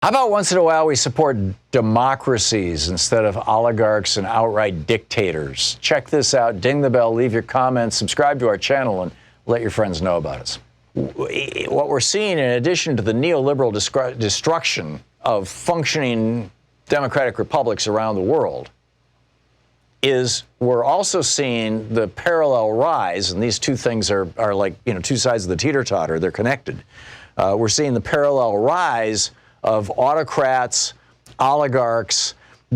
How about once in a while we support democracies instead of oligarchs and outright dictators? Check this out. Ding the bell, leave your comments, subscribe to our channel, and let your friends know about us. What we're seeing, in addition to the neoliberal destruction of functioning democratic republics around the world, is we're also seeing the parallel rise, and these two things are like, two sides of the teeter-totter. They're connected. We're seeing the parallel rise of autocrats, oligarchs,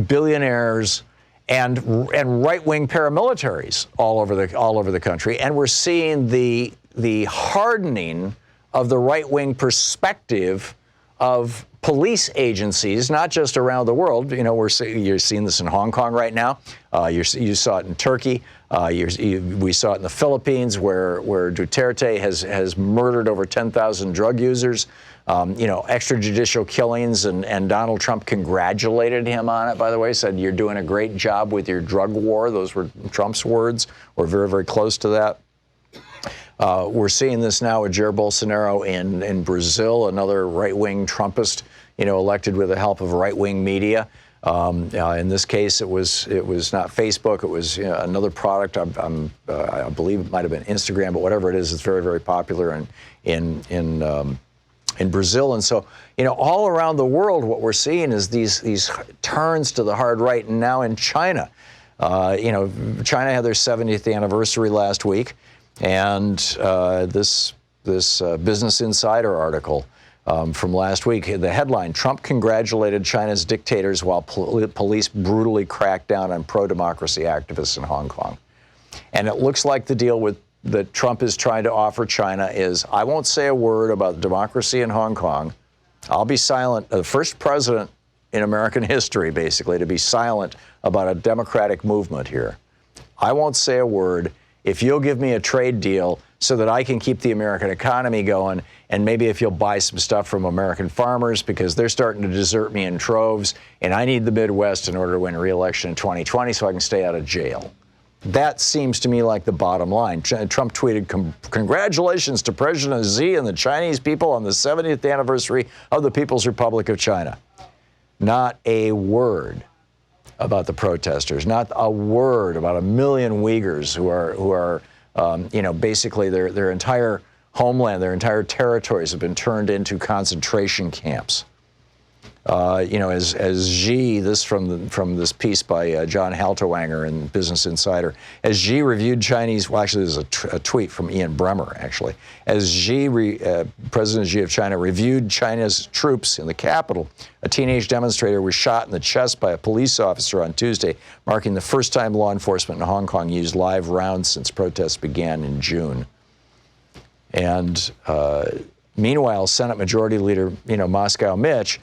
billionaires, and right-wing paramilitaries all over the country, and we're seeing the hardening of the right-wing perspective of police agencies, not just around the world. You're seeing this in Hong Kong right now. You saw it in Turkey. We saw it in the Philippines, where Duterte has murdered over 10,000 drug users. Extrajudicial killings, and Donald Trump congratulated him on it, by the way, said, "You're doing a great job with your drug war." Those were Trump's words, or very, very close to that. We're seeing this now with Jair Bolsonaro in Brazil, another right-wing Trumpist, elected with the help of right-wing media. In this case, it was not Facebook. It was another product. I believe it might have been Instagram, but whatever it is, it's very, very popular in Brazil. And so, all around the world, what we're seeing is these turns to the hard right. And now in China, China had their 70th anniversary last week, and this Business Insider article from last week, the headline: Trump congratulated China's dictators while police brutally cracked down on pro-democracy activists in Hong Kong. And it looks like the deal that Trump is trying to offer China is, I won't say a word about democracy in Hong Kong. I'll be silent. The first president in American history, basically, to be silent about a democratic movement here. I won't say a word if you'll give me a trade deal so that I can keep the American economy going, and maybe if you'll buy some stuff from American farmers, because they're starting to desert me in troves, and I need the Midwest in order to win re-election in 2020 so I can stay out of jail. That seems to me like the bottom line. Trump tweeted, "Congratulations to President Xi and the Chinese people on the 70th anniversary of the People's Republic of China." Not a word about the protesters. Not a word about 1 million Uyghurs who are basically their entire homeland, their entire territories have been turned into concentration camps. As Xi, this from this piece by John Halterwanger in Business Insider, as Xi reviewed Chinese, well, actually, there's a tweet from Ian Bremmer, actually. As President Xi of China reviewed China's troops in the capital, a teenage demonstrator was shot in the chest by a police officer on Tuesday, marking the first time law enforcement in Hong Kong used live rounds since protests began in June. And meanwhile, Senate Majority Leader, Moscow Mitch,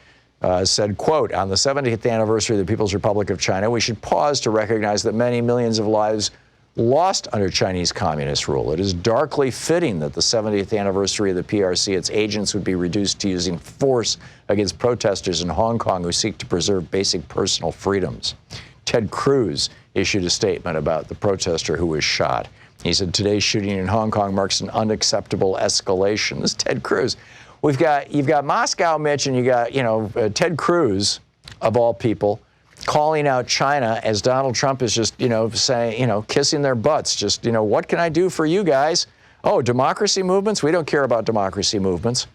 said, quote, "On the 70th anniversary of the People's Republic of China, we should pause to recognize that many millions of lives lost under Chinese communist rule. It is darkly fitting that the 70th anniversary of the PRC, its agents would be reduced to using force against protesters in Hong Kong who seek to preserve basic personal freedoms." Ted Cruz issued a statement about the protester who was shot. He said, "Today's shooting in Hong Kong marks an unacceptable escalation." This is Ted Cruz. You've got Moscow Mitch, and you got, Ted Cruz, of all people, calling out China as Donald Trump is just, saying, kissing their butts. Just, what can I do for you guys? Oh, democracy movements? We don't care about democracy movements.